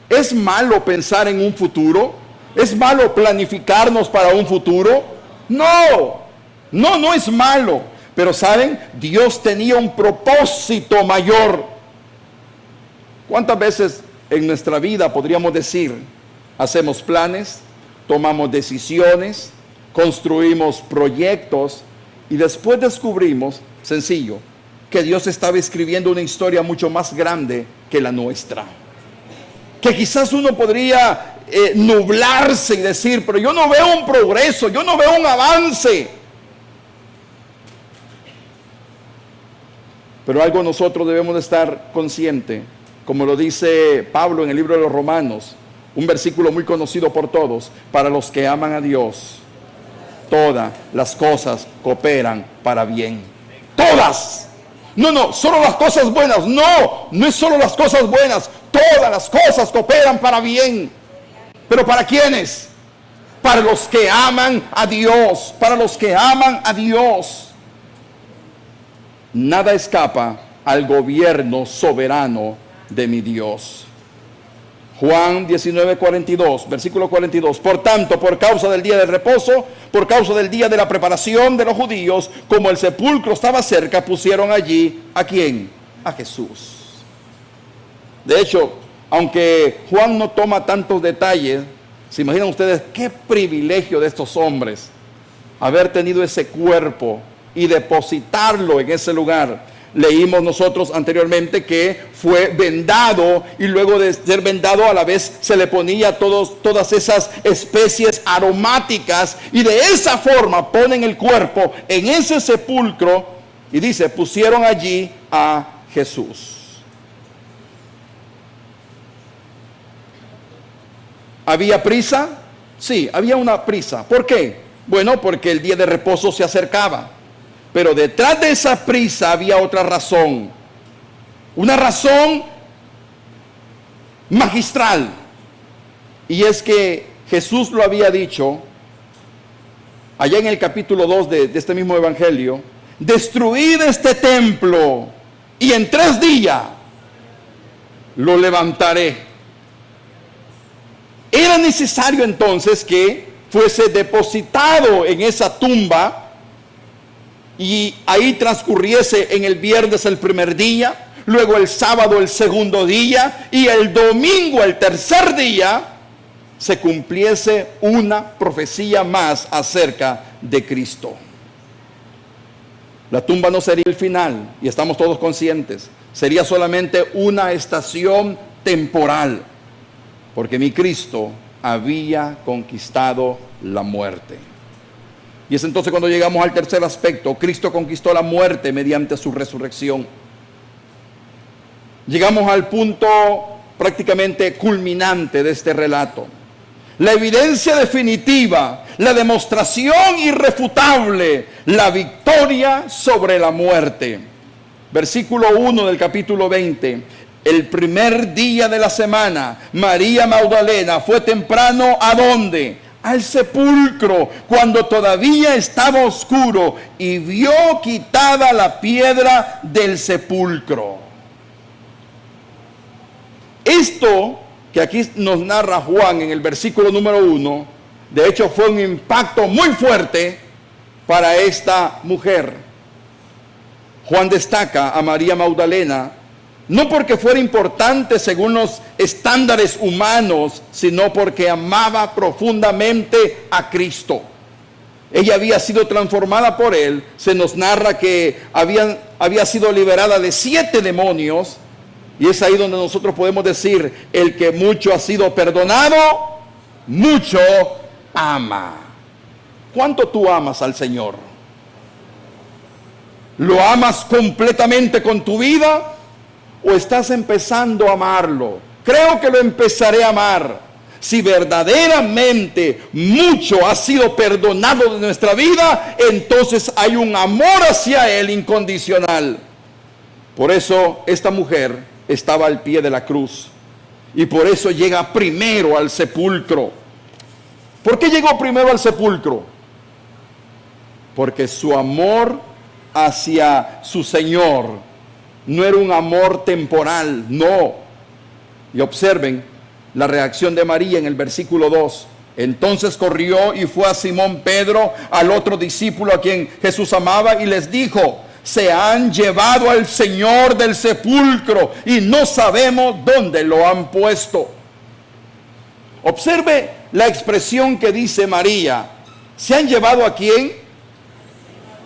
¿Es malo pensar en un futuro? ¿Es malo planificarnos para un futuro? No es malo. Pero ¿saben? Dios tenía un propósito mayor. ¿Cuántas veces en nuestra vida podríamos decir, hacemos planes, tomamos decisiones, construimos proyectos y después descubrimos, sencillo, que Dios estaba escribiendo una historia mucho más grande que la nuestra? Que quizás uno podría nublarse y decir, pero yo no veo un progreso, yo no veo un avance. Pero algo nosotros debemos de estar conscientes, como lo dice Pablo en el libro de los Romanos, un versículo muy conocido por todos: para los que aman a Dios, todas las cosas cooperan para bien. Todas. No, solo las cosas buenas. No es solo las cosas buenas. Todas las cosas cooperan para bien. ¿Pero para quiénes? Para los que aman a Dios. Para los que aman a Dios. Nada escapa al gobierno soberano de mi Dios. Juan 19:42, versículo 42. Por tanto, por causa del día del reposo, por causa del día de la preparación de los judíos, como el sepulcro estaba cerca, pusieron allí ¿a quién? A Jesús. De hecho, aunque Juan no toma tantos detalles, ¿se imaginan ustedes qué privilegio de estos hombres haber tenido ese cuerpo y depositarlo en ese lugar. Leímos nosotros anteriormente que fue vendado, y luego de ser vendado a la vez se le ponía todas esas especies aromáticas, y de esa forma ponen el cuerpo en ese sepulcro, y dice, pusieron allí a Jesús. ¿Había prisa? Sí, había una prisa. ¿Por qué? Bueno, porque el día de reposo se acercaba. Pero detrás de esa prisa había otra razón. Una razón magistral. Y es que Jesús lo había dicho allá en el capítulo 2 de este mismo evangelio: destruid este templo y en 3 días lo levantaré. Era necesario entonces que fuese depositado en esa tumba, y ahí transcurriese en el viernes el primer día, luego el sábado el segundo día, y el domingo el tercer día se cumpliese una profecía más acerca de Cristo. La tumba no sería el final, y estamos todos conscientes. Sería solamente una estación temporal, porque mi Cristo había conquistado la muerte. Y es entonces cuando llegamos al tercer aspecto. Cristo conquistó la muerte mediante su resurrección. Llegamos al punto prácticamente culminante de este relato. La evidencia definitiva, la demostración irrefutable, la victoria sobre la muerte. Versículo 1 del capítulo 20. El primer día de la semana, María Magdalena fue temprano, ¿a dónde? Al sepulcro, cuando todavía estaba oscuro, y vio quitada la piedra del sepulcro. Esto que aquí nos narra Juan en el versículo número 1, de hecho fue un impacto muy fuerte para esta mujer. Juan destaca a María Magdalena no porque fuera importante según los estándares humanos, sino porque amaba profundamente a Cristo. Ella había sido transformada por Él. Se nos narra que había sido liberada de 7 demonios. Y es ahí donde nosotros podemos decir: el que mucho ha sido perdonado, mucho ama. ¿Cuánto tú amas al Señor? ¿Lo amas completamente con tu vida? ¿O estás empezando a amarlo? Creo que lo empezaré a amar. Si verdaderamente mucho ha sido perdonado de nuestra vida, entonces hay un amor hacia Él incondicional. Por eso esta mujer estaba al pie de la cruz, y por eso llega primero al sepulcro. ¿Por qué llegó primero al sepulcro? Porque su amor hacia su Señor no era un amor temporal, no. Y observen la reacción de María en el versículo 2. Entonces corrió y fue a Simón Pedro, al otro discípulo a quien Jesús amaba, y les dijo: se han llevado al Señor del sepulcro y no sabemos dónde lo han puesto. Observe la expresión que dice María. ¿Se han llevado a quién?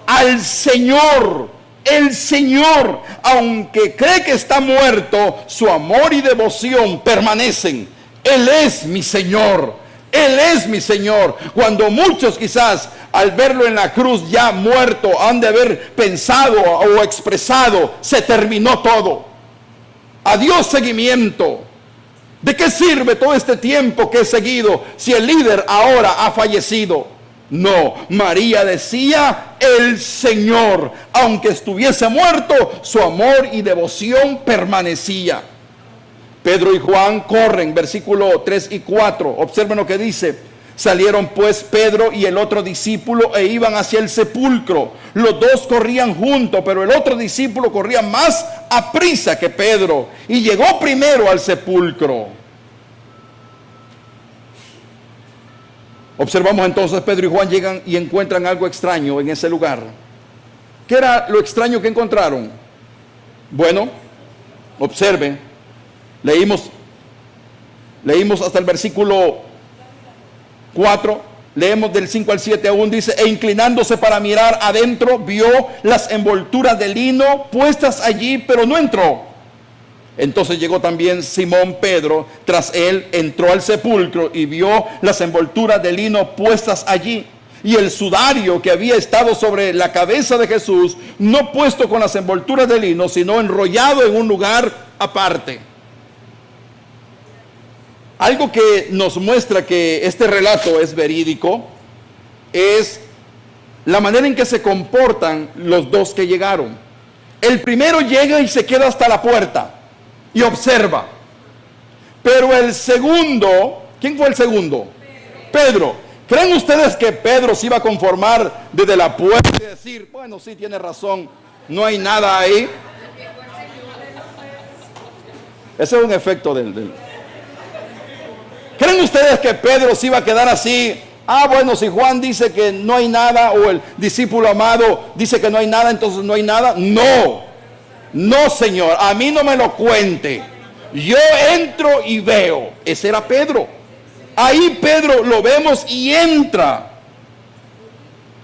Al Señor. El Señor, aunque cree que está muerto, su amor y devoción permanecen. Él es mi Señor. Él es mi Señor. Cuando muchos quizás al verlo en la cruz ya muerto han de haber pensado o expresado: se terminó todo. Adiós seguimiento. ¿De qué sirve todo este tiempo que he seguido si el líder ahora ha fallecido? No, María decía: el Señor, aunque estuviese muerto, su amor y devoción permanecía. Pedro y Juan corren, versículo 3 y 4. Observen lo que dice: salieron pues Pedro y el otro discípulo e iban hacia el sepulcro. Los dos corrían juntos, pero el otro discípulo corría más aprisa que Pedro y llegó primero al sepulcro. Observamos entonces, Pedro y Juan llegan y encuentran algo extraño en ese lugar. ¿Qué era lo extraño que encontraron? Bueno, observen, leímos hasta el versículo 4, Leemos del 5 al 7 aún, dice, e inclinándose para mirar adentro, vio las envolturas de lino puestas allí, pero no entró. Entonces llegó también Simón Pedro, tras él entró al sepulcro y vio las envolturas de lino puestas allí, y el sudario que había estado sobre la cabeza de Jesús, no puesto con las envolturas de lino, sino enrollado en un lugar aparte. Algo que nos muestra que este relato es verídico es la manera en que se comportan los dos que llegaron. El primero llega y se queda hasta la puerta y observa. Pero el segundo, ¿quién fue el segundo? Pedro. ¿Creen ustedes que Pedro se iba a conformar desde la puerta y decir, bueno, sí, tiene razón, no hay nada ahí? Ese es un efecto del... ¿Creen ustedes que Pedro se iba a quedar así? Ah, bueno, si Juan dice que no hay nada, o el discípulo amado dice que no hay nada, entonces no hay nada. No, no, Señor, a mí no me lo cuente. Yo entro y veo. Ese era Pedro. Ahí Pedro lo vemos y entra.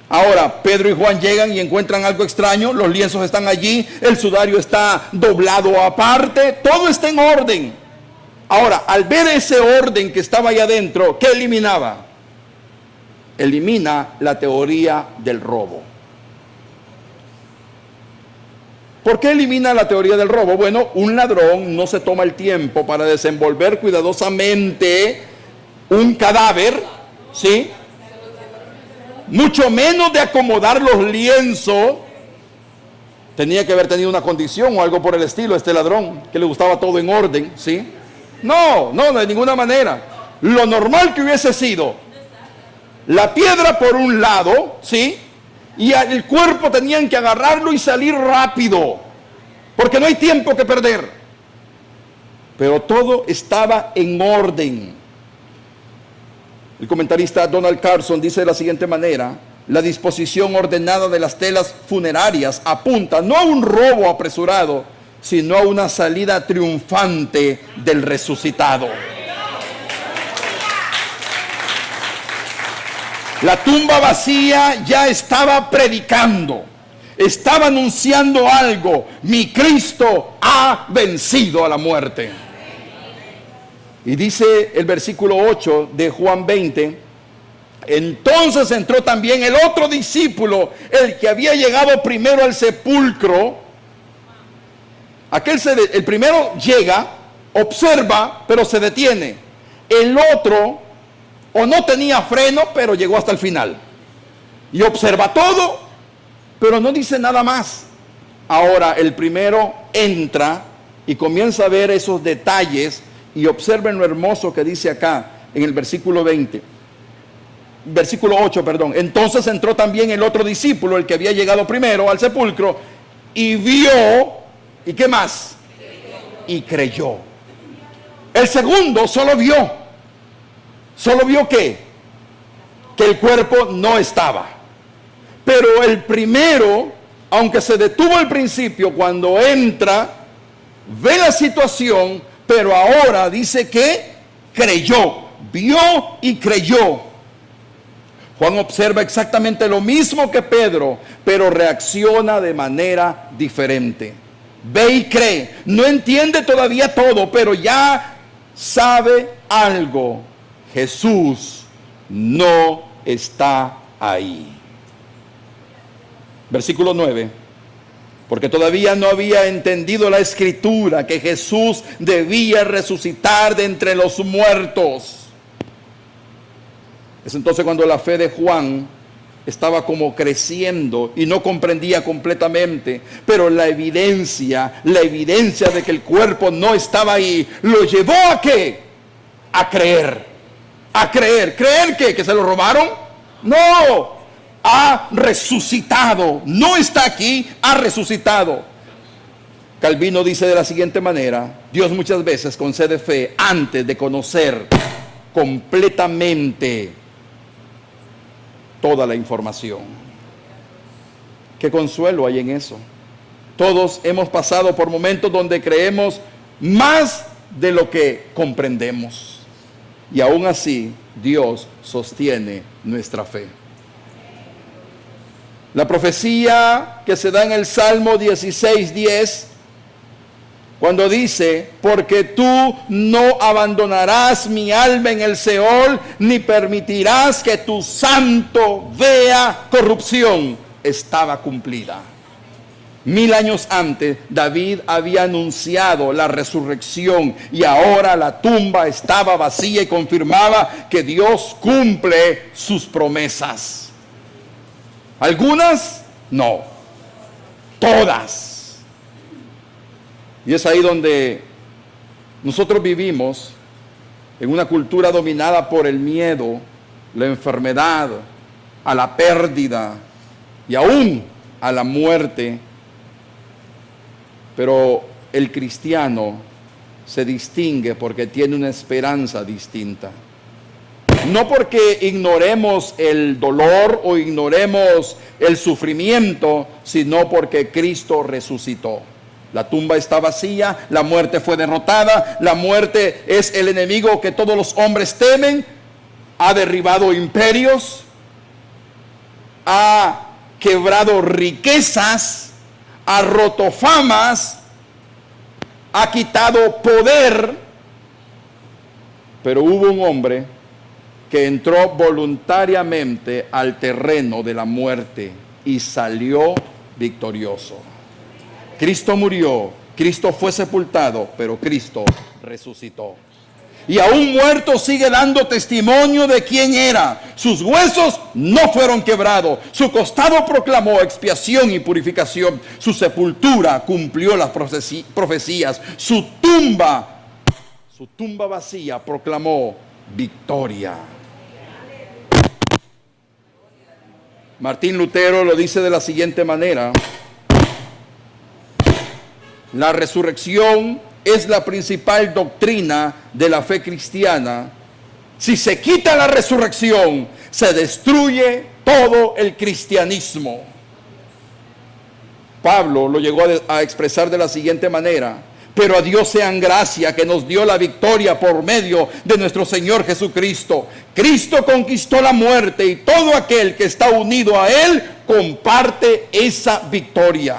Ahora, Pedro y Juan llegan y encuentran algo extraño. Los lienzos están allí, el sudario está doblado aparte, todo está en orden. Ahora, al ver ese orden que estaba ahí adentro, ¿qué eliminaba? Elimina la teoría del robo. ¿Por qué elimina la teoría del robo? Bueno, un ladrón no se toma el tiempo para desenvolver cuidadosamente un cadáver, ¿sí? Mucho menos de acomodar los lienzos. Tenía que haber tenido una condición o algo por el estilo, este ladrón, que le gustaba todo en orden, ¿sí? No, de ninguna manera. Lo normal que hubiese sido la piedra por un lado, ¿sí? Y el cuerpo tenían que agarrarlo y salir rápido, porque no hay tiempo que perder. Pero todo estaba en orden. El comentarista Donald Carson dice de la siguiente manera: la disposición ordenada de las telas funerarias apunta no a un robo apresurado, sino a una salida triunfante del resucitado. La tumba vacía ya estaba predicando, estaba anunciando algo: mi Cristo ha vencido a la muerte. Y dice el versículo 8 de Juan 20, entonces entró también el otro discípulo, el que había llegado primero al sepulcro. El primero llega, observa, pero se detiene. El otro o no tenía freno, pero llegó hasta el final. Y observa todo, pero no dice nada más. Ahora el primero entra y comienza a ver esos detalles. Y observen lo hermoso que dice acá en el versículo 8, perdón. Entonces entró también el otro discípulo, el que había llegado primero al sepulcro, y vio, ¿y qué más? Y creyó. El segundo solo vio. ¿Solo vio qué? Que el cuerpo no estaba. Pero el primero, aunque se detuvo al principio, cuando entra, ve la situación, pero ahora dice que creyó, vio y creyó. Juan observa exactamente lo mismo que Pedro, pero reacciona de manera diferente. Ve y cree, no entiende todavía todo, pero ya sabe algo: Jesús no está ahí. Versículo 9. Porque todavía no había entendido la escritura que Jesús debía resucitar de entre los muertos. Es entonces cuando la fe de Juan estaba como creciendo y no comprendía completamente, pero la evidencia de que el cuerpo no estaba ahí, lo llevó ¿a qué? A creer. A creer. ¿Creer qué? ¿Que se lo robaron? No. Ha resucitado, no está aquí, ha resucitado. Calvino dice de la siguiente manera: Dios muchas veces concede fe antes de conocer completamente toda la información. Qué consuelo hay en eso. Todos hemos pasado por momentos donde creemos más de lo que comprendemos. y aún así Dios sostiene nuestra fe. La profecía que se da en el Salmo 16:10, cuando dice: porque tú no abandonarás mi alma en el Seol, ni permitirás que tu santo vea corrupción, estaba cumplida. 1000 años antes, David había anunciado la resurrección, y ahora la tumba estaba vacía y confirmaba que Dios cumple sus promesas. Algunas, no, todas. Y es ahí donde nosotros vivimos, en una cultura dominada por el miedo, la enfermedad, a la pérdida y aún a la muerte. Pero el cristiano se distingue porque tiene una esperanza distinta. No porque ignoremos el dolor o ignoremos el sufrimiento, sino porque Cristo resucitó. La tumba está vacía, la muerte fue derrotada, la muerte es el enemigo que todos los hombres temen, ha derribado imperios, ha quebrado riquezas, ha roto famas, ha quitado poder, pero hubo un hombre que entró voluntariamente al terreno de la muerte y salió victorioso. Cristo murió, Cristo fue sepultado, pero Cristo resucitó. Y aún muerto sigue dando testimonio de quién era. Sus huesos no fueron quebrados. Su costado proclamó expiación y purificación. Su sepultura cumplió las profecías. Su tumba vacía proclamó victoria. Martín Lutero lo dice de la siguiente manera: la resurrección es la principal doctrina de la fe cristiana. Si se quita la resurrección, se destruye todo el cristianismo. Pablo lo llegó a expresar de la siguiente manera: pero a Dios sean gracia que nos dio la victoria por medio de nuestro Señor Jesucristo. Cristo conquistó la muerte y todo aquel que está unido a Él comparte esa victoria.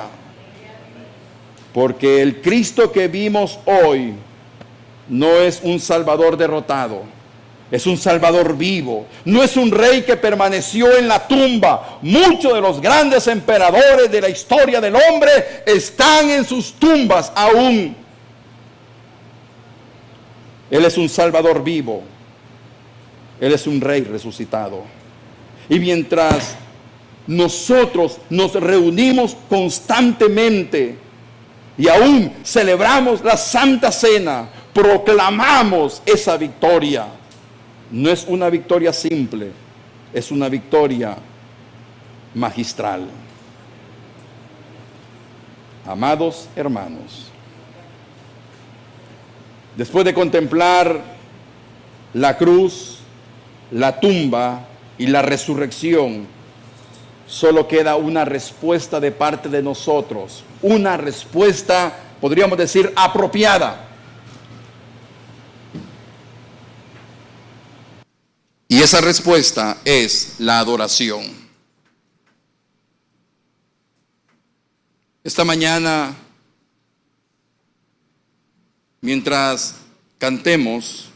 Porque el Cristo que vimos hoy no es un Salvador derrotado, es un Salvador vivo. No es un rey que permaneció en la tumba. Muchos de los grandes emperadores de la historia del hombre están en sus tumbas aún. Él es un Salvador vivo. Él es un rey resucitado. Y mientras nosotros nos reunimos constantemente y aún celebramos la Santa Cena, proclamamos esa victoria. No es una victoria simple, es una victoria magistral. Amados hermanos, después de contemplar la cruz, la tumba y la resurrección, solo queda una respuesta de parte de nosotros, una respuesta, podríamos decir, apropiada. Y esa respuesta es la adoración. Esta mañana, mientras cantemos,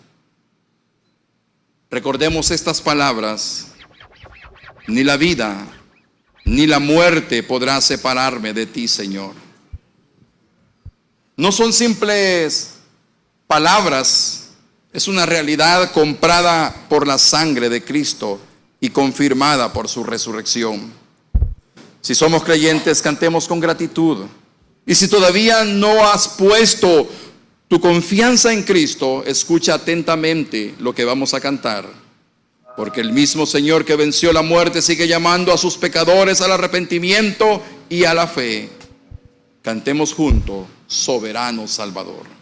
recordemos estas palabras: ni la vida ni la muerte podrá separarme de ti, Señor. No son simples palabras, es una realidad comprada por la sangre de Cristo y confirmada por su resurrección. Si somos creyentes, cantemos con gratitud. Y si todavía no has puesto tu confianza en Cristo, escucha atentamente lo que vamos a cantar. Porque el mismo Señor que venció la muerte sigue llamando a sus pecadores al arrepentimiento y a la fe. Cantemos juntos: Soberano Salvador.